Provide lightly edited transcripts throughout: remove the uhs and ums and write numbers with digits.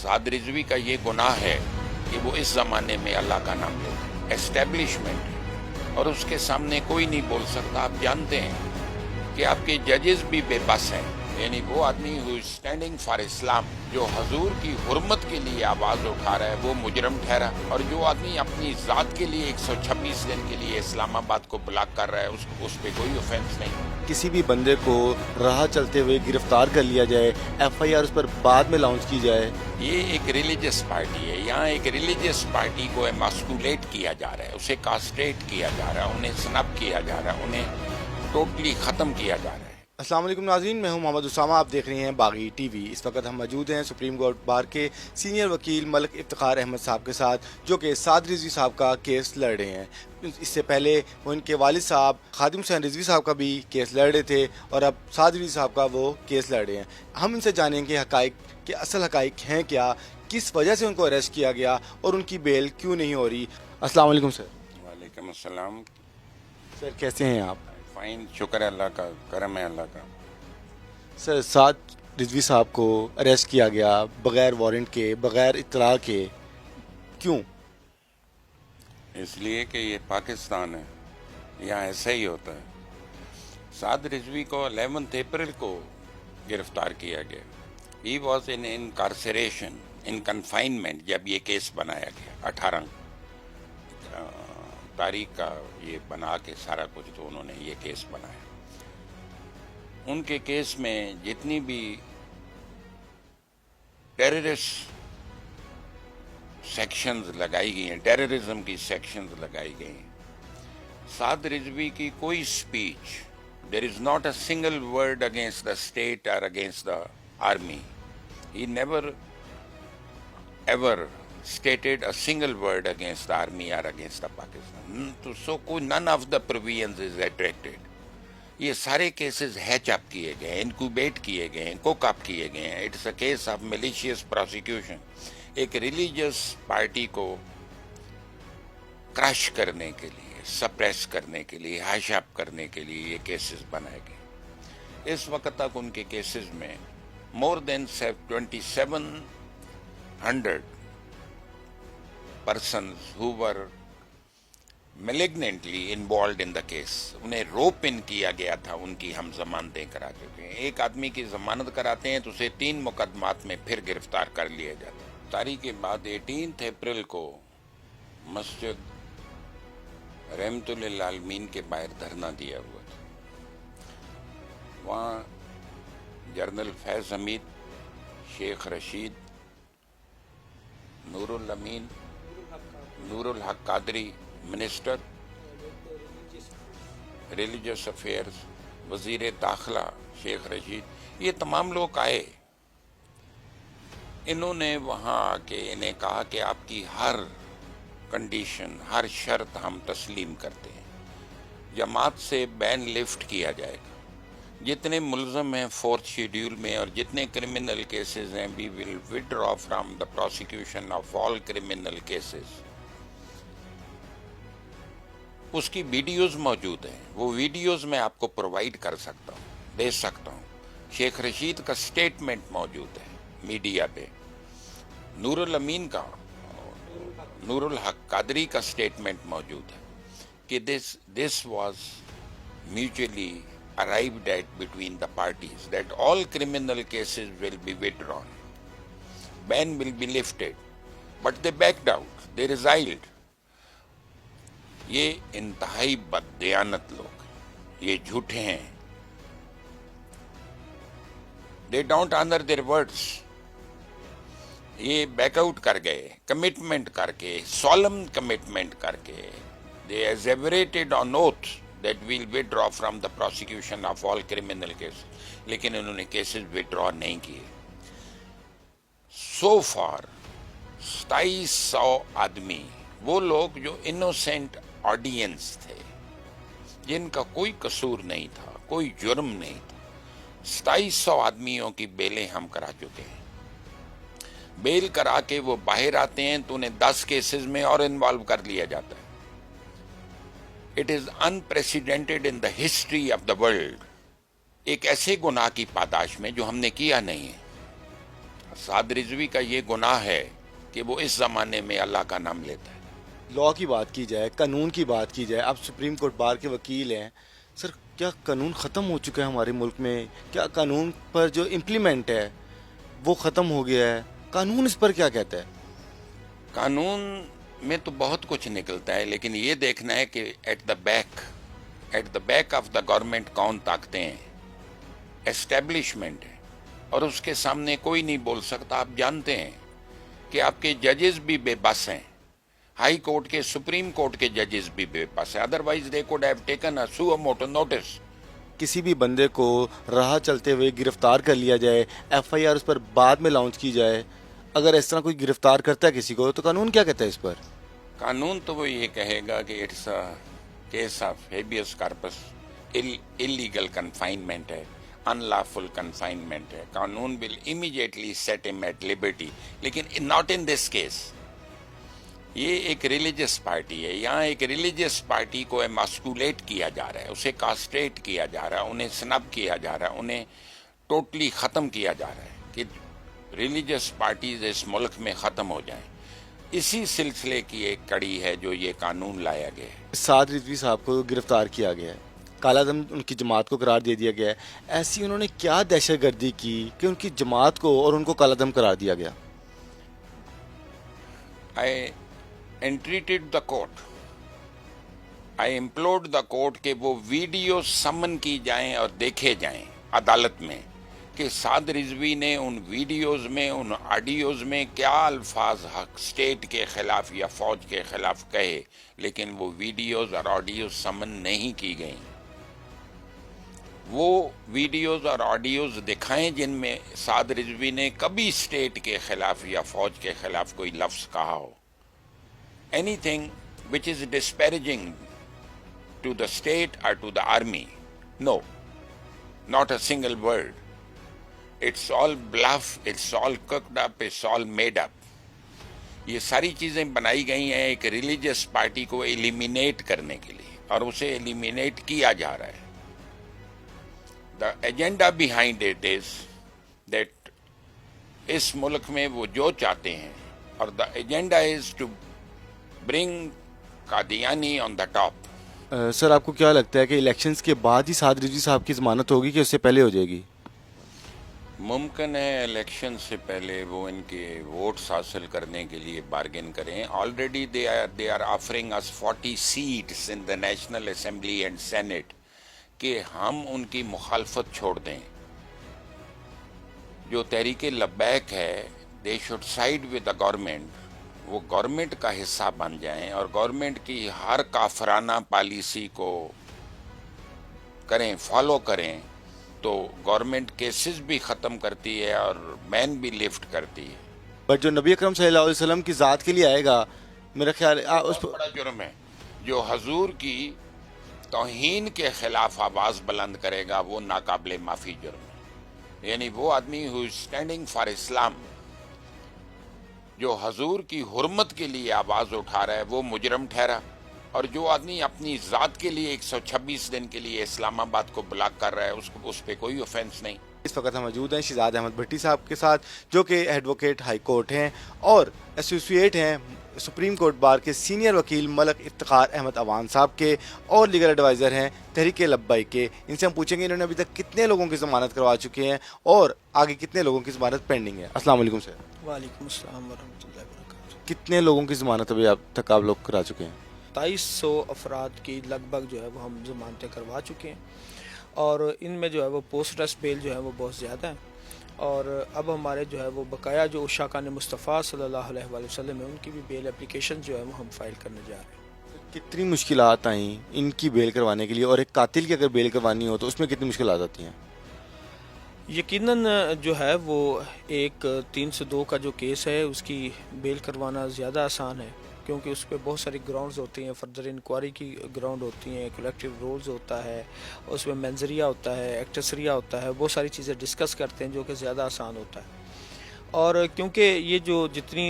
साद रिजवी का ये गुनाह है कि वो इस ज़माने में अल्लाह का नाम लेते हैं, एस्टेब्लिशमेंट है और उसके सामने कोई नहीं बोल सकता। आप जानते हैं कि आपके जजेस भी बेबस हैं, यानी वो आदमी हु स्टैंडिंग फॉर इस्लाम, जो हजूर की हुर्मत के लिए आवाज़ उठा रहा है, वो मुजरम ठहरा, और जो आदमी अपनी ज़ात के लिए 126 दिन के लिए इस्लामाबाद को ब्लॉक कर रहा है, उस पर कोई ऑफेंस नहीं। किसी भी बंदे को राह चलते हुए गिरफ्तार कर लिया जाए, एफआईआर उस पर बाद में लॉन्च की जाए। ये एक रिलीजियस पार्टी है, यहाँ एक रिलीजियस पार्टी को एमास्कुलेट किया जा रहा है, उसे कास्ट्रेट किया जा रहा है, उन्हें स्नब किया जा रहा है, उन्हें टोटली ख़त्म किया जा रहा है। अस्सलाम वालेकुम नाज़रीन, मैं हूं मोहम्मद उसामा, आप देख रहे हैं बागी टीवी। इस वक्त हम मौजूद हैं सुप्रीम कोर्ट बार के सीनियर वकील मलिक इफ्तिखार अहमद साहब के साथ, जो कि साद रिजवी साहब का केस लड़ रहे हैं। इससे पहले वो इनके वालिद साहब खादिम हुसैन रिजवी साहब का भी केस लड़ रहे थे और अब साद रिजवी साहब का वो केस लड़ रहे हैं। हम इनसे जानेंगे हकाइक के असल हकाइक हैं क्या, किस वजह से उनको अरेस्ट किया गया और उनकी बेल क्यों नहीं हो रही। अस्सलाम वालेकुम सर। वालेकुम अस्सलाम। सर कैसे हैं आप? फाइन, शुक्र है अल्लाह का, करम है अल्लाह का। सर साद रिजवी साहब को अरेस्ट किया गया बगैर वारंट के, बगैर इत्तला के, क्यों? इसलिए कि ये पाकिस्तान है, यहाँ ऐसा ही होता है। साद रिजवी को 11 अप्रैल को गिरफ्तार किया गया। He was in इनकार्सरेशन, in confinement, जब ये केस बनाया गया 18 तारीख का ये बना के सारा कुछ, तो उन्होंने ये केस बनाया। उनके केस में जितनी भी टेररिस्ट सेक्शंस लगाई गई हैं, टेररिज्म की सेक्शंस लगाई गई हैं, साद रिजवी की कोई speech, there is not a single word against the state और against the army. He never ever stated a single word against the army or against the Pakistan. So none of the provisions is attracted. ये सारे cases hatch up किए गए, incubate किए गए, cook up किए गए हैं। It's a case of malicious prosecution. एक रिलीजियस पार्टी को क्रश करने के लिए, सप्रेस करने के लिए, हैश अप करने के लिए ये केसेस बनाए गए। इस वक्त तक उनके केसेस में more than 2700 persons who were malignantly involved in the case, उन्हें रोप इन किया गया था, उनकी हम जमानतें करा चुके हैं। एक आदमी की जमानत कराते हैं तो उसे 3 मुकदमात में फिर गिरफ्तार कर लिया जाता है। तारीख के बाद 18 अप्रैल को मस्जिद रहमतुल लिल आलमीन के बाहर धरना दिया हुआ था। वहाँ जनरल फैज हमीद, शेख रशीद, नूरुल अमीन, नूरुल हक कादरी मिनिस्टर रिलीजियस अफेयर्स, वजीर दाखिला शेख रशीद, ये तमाम लोग आए। इन्होंने वहाँ आके इन्हें कहा कि आपकी हर कंडीशन, हर शर्त हम तस्लीम करते हैं। जमात से बैन लिफ्ट किया जाएगा। जितने मुलजम हैं 4th शेड्यूल में और जितने क्रिमिनल केसेस हैं, we will withdraw from the prosecution of all criminal cases. उसकी वीडियोस मौजूद हैं, वो वीडियोस मैं आपको प्रोवाइड कर सकता हूँ, दे सकता हूँ। शेख रशीद का स्टेटमेंट मौजूद है मीडिया पे, नूरुल अमीन का, नूरुल हक कादरी का स्टेटमेंट मौजूद है कि this was mutually arrived at between the parties that all criminal cases will be withdrawn, ban will be lifted, but they backed out, they resigned. ये इंतहाई बददियानत लोग, ये झूठे हैं, they don't honor their words. ये बैकआउट कर गए, commitment करके, solemn कमिटमेंट करके, they asseverated on oath that we'll withdraw from the prosecution of all criminal cases, लेकिन उन्होंने केसेस विड्रॉ नहीं किए। So far 2700 आदमी, वो लोग जो इनोसेंट ऑडियंस थे, जिनका कोई कसूर नहीं था, कोई जुर्म नहीं था, 2700 आदमियों की बेलें हम करा चुके हैं। बेल करा के वो बाहर आते हैं तो उन्हें 10 केसेस में और इन्वॉल्व कर लिया जाता है। It is unprecedented in the history of the world, एक ऐसे गुनाह की पादाश में जो हमने किया नहीं है। साद रिजवी का ये गुनाह है कि वो इस ज़माने में अल्लाह का नाम लेता है। लॉ की बात की जाए, कानून की बात की जाए, आप सुप्रीम कोर्ट बार के वकील हैं सर, क्या कानून ख़त्म हो चुका है हमारे मुल्क में? क्या कानून पर जो इम्प्लीमेंट है वो ख़त्म हो गया है? कानून इस पर क्या कहता है? कानून में तो बहुत कुछ निकलता है, लेकिन ये देखना है कि at the back of the government कौन ताकतें हैं, एस्टेब्लिशमेंट है, और उसके सामने कोई नहीं बोल सकता। आप जानते हैं कि आपके जजेस भी बेबस हैं, हाई कोर्ट के, सुप्रीम कोर्ट के जजेस भी बेबस हैं, otherwise they could have taken a suo motu notice. किसी भी बंदे को राह चलते हुए गिरफ्तार कर लिया जाए, एफआईआर उस पर बाद में लॉन्च की जाए, अगर इस तरह कोई गिरफ्तार करता है किसी को, तो कानून क्या कहता है इस पर? कानून तो वो ये कहेगा कि it's a case of habeas corpus, illegal confinement है, अनलॉफुल कन्फाइनमेंट है। कानून will immediately set him at liberty, लेकिन नॉट इन दिस केस। ये एक रिलीजियस पार्टी है, यहाँ एक रिलीजियस पार्टी को एमास्कुलेट किया जा रहा है, उसे कास्ट्रेट किया जा रहा है, उन्हें स्नब किया जा रहा है, उन्हें टोटली ख़त्म किया जा रहा है कि रिलीजियस पार्टीज इस मुल्क में ख़त्म हो जाएं। इसी सिलसिले की एक कड़ी है जो ये कानून लाया गया है। साद रिजवी साहब को गिरफ्तार किया गया है, कालादम उनकी जमात को करार दे दिया गया है। ऐसी उन्होंने क्या दहशतगर्दी की कि उनकी जमात को और उनको कालादम करार दिया गया? I entreated the court, I implored the court कि वो वीडियो समन की जाएं और देखे जाएं अदालत में कि साद रिजवी ने उन वीडियोस में, उन ऑडियोज में क्या अल्फाज हक स्टेट के खिलाफ या फौज के खिलाफ कहे, लेकिन वो वीडियोस और ऑडियोज समन नहीं की गई। वो वीडियोस और ऑडियोज दिखाएं जिनमें साद रिजवी ने कभी स्टेट के खिलाफ या फौज के खिलाफ कोई लफ्ज कहा हो। Anything which is disparaging to the state और to the army, no, not a single word. It's all bluff, it's all cooked up, it's all made up. ये सारी चीज़ें बनाई गई हैं एक रिलीजियस पार्टी को एलिमिनेट करने के लिए, और उसे एलिमिनेट किया जा रहा है। The agenda behind it is that इस मुल्क में वो जो चाहते हैं, और the agenda is to bring Qadiani on the top. Sir, आपको क्या लगता है कि इलेक्शंस के बाद ही साद रिजवी साहब की ज़मानत होगी कि उससे पहले हो जाएगी? मुमकिन है इलेक्शन से पहले वो इनके वोट्स हासिल करने के लिए बार्गेन करें। Already they are offering us 40 seats in the national assembly and senate कि हम उनकी मुखालफत छोड़ दें। जो तहरीक लब्बैक है, they should side with the government, वो गवर्नमेंट का हिस्सा बन जाएं और गवर्नमेंट की हर काफराना पॉलिसी को करें, फॉलो करें, तो गवर्नमेंट केसेस भी ख़त्म करती है और बैन भी लिफ्ट करती है। बट जो नबी अकरम सल्लल्लाहु अलैहि वसल्लम की ज़ात के लिए आएगा, मेरा ख्याल उस पर बड़ा जुर्म है। जो हजूर की तौहीन के खिलाफ आवाज़ बुलंद करेगा वो नाकाबिले माफ़ी जुर्म है। यानी वो आदमी हु इज स्टैंडिंग फॉर इस्लाम, जो हजूर की हुर्मत के लिए आवाज़ उठा रहा है, वो मुजरम ठहरा, और जो आदमी अपनी ज़ात के लिए 126 दिन के लिए इस्लामाबाद को ब्लॉक कर रहा है, उसको उस पर कोई ऑफेंस नहीं। इस वक्त हम मौजूद हैं शहजाद अहमद भट्टी साहब के साथ, जो कि एडवोकेट हाई कोर्ट हैं और एसोसिएट हैं सुप्रीम कोर्ट बार के सीनियर वकील मलक इफ्तिखार अहमद अवान साहब के, और लीगल एडवाइज़र हैं तहरीक लब्बैक के। इनसे हम पूछेंगे इन्होंने अभी तक कितने लोगों की ज़मानत करवा चुके हैं और आगे कितने लोगों की ज़मानत पेंडिंग है। अस्सलाम वालेकुम सर। वालेकुम अस्सलाम वरहमतुल्लाहि वबरकातुहू। कितने लोगों की ज़मानत अभी आप तक आप लोग करा चुके हैं? 2300 अफराद की लगभग जो है वो हम ज़मानतें करवा चुके हैं, और इनमें जो है वो पोस्ट अरेस्ट बेल जो है वो बहुत ज़्यादा है, और अब हमारे जो है वो बकाया जो उशाकान मुस्तफ़ा सल्लल्लाहु अलैहि वसल्लम है उनकी भी बेल एप्लीकेशन जो है वो हम फाइल करने जा रहे हैं। कितनी मुश्किलात आई इनकी बेल करवाने के लिए, और एक कातिल की अगर बेल करवानी हो तो उसमें कितनी मुश्किलात आती हैं? यकीनन जो है वो एक 302 का जो केस है उसकी बेल करवाना ज़्यादा आसान है, क्योंकि उस पर बहुत सारी ग्राउंड्स होती हैं, फर्दर इंक्वायरी की ग्राउंड होती हैं, कलेक्टिव रोल्स होता है, उसमें मंजरिया होता है, एक्टसरिया होता है, बहुत सारी चीज़ें डिस्कस करते हैं जो कि ज़्यादा आसान होता है। और क्योंकि ये जो जितनी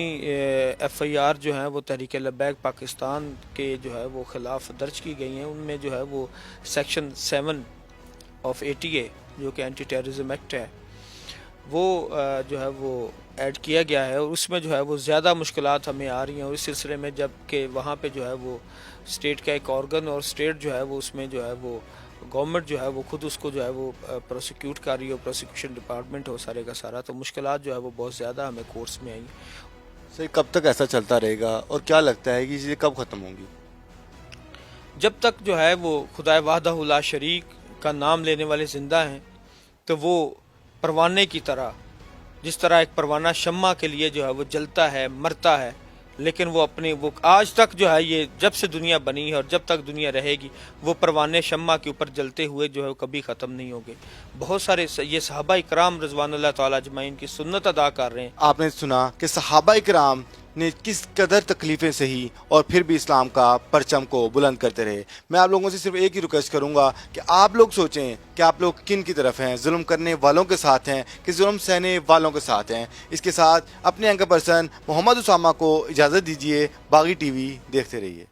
एफआईआर जो हैं वो तहरीक लब्बैक पाकिस्तान के जो है वो ख़िलाफ़ दर्ज की गई हैं, उनमें जो है वो सेक्शन 7 ऑफ ATA जो कि एंटी टेररिज्म एक्ट है, وہ جو ہے وہ ایڈ کیا گیا ہے، اور اس میں جو ہے وہ زیادہ مشکلات ہمیں آ رہی ہیں، اور اس سلسلے میں جب کہ وہاں پہ جو ہے وہ اسٹیٹ کا ایک آرگن، اور اسٹیٹ جو ہے وہ اس میں جو ہے وہ گورنمنٹ جو ہے وہ خود اس کو جو ہے وہ پروسیکیوٹ کر رہی ہے، پروسیکیوشن ڈپارٹمنٹ ہو سارے کا سارا، تو مشکلات جو ہے وہ بہت زیادہ ہمیں کورس میں آئی۔ صحیح، کب تک ایسا چلتا رہے گا اور کیا لگتا ہے کہ یہ چیزیں کب ختم ہوں گی؟ جب تک جو ہے وہ خدائے وحدہ لا شریک کا نام لینے والے زندہ ہیں، تو وہ پروانے کی طرح، جس طرح ایک پروانہ شمع کے لیے جو ہے وہ جلتا ہے، مرتا ہے، لیکن وہ وہ آج تک جو ہے یہ جب سے دنیا بنی ہے اور جب تک دنیا رہے گی، وہ پروانے شمع کے اوپر جلتے ہوئے جو ہے وہ کبھی ختم نہیں ہوگے۔ بہت سارے یہ صحابہ اکرام رضوان اللہ تعالیٰ اجمعین کی سنت ادا کر رہے ہیں۔ آپ نے سنا کہ صحابہ اکرام نے کس قدر تکلیفیں سہی اور پھر بھی اسلام کا پرچم کو بلند کرتے رہے۔ میں آپ لوگوں سے صرف ایک ہی ریکویسٹ کروں گا کہ آپ لوگ سوچیں کہ آپ لوگ کن کی طرف ہیں، ظلم کرنے والوں کے ساتھ ہیں کہ ظلم سہنے والوں کے ساتھ ہیں۔ اس کے ساتھ اپنے اینکر پرسن محمد اسامہ کو اجازت دیجیے، باغی ٹی وی دیکھتے رہیے۔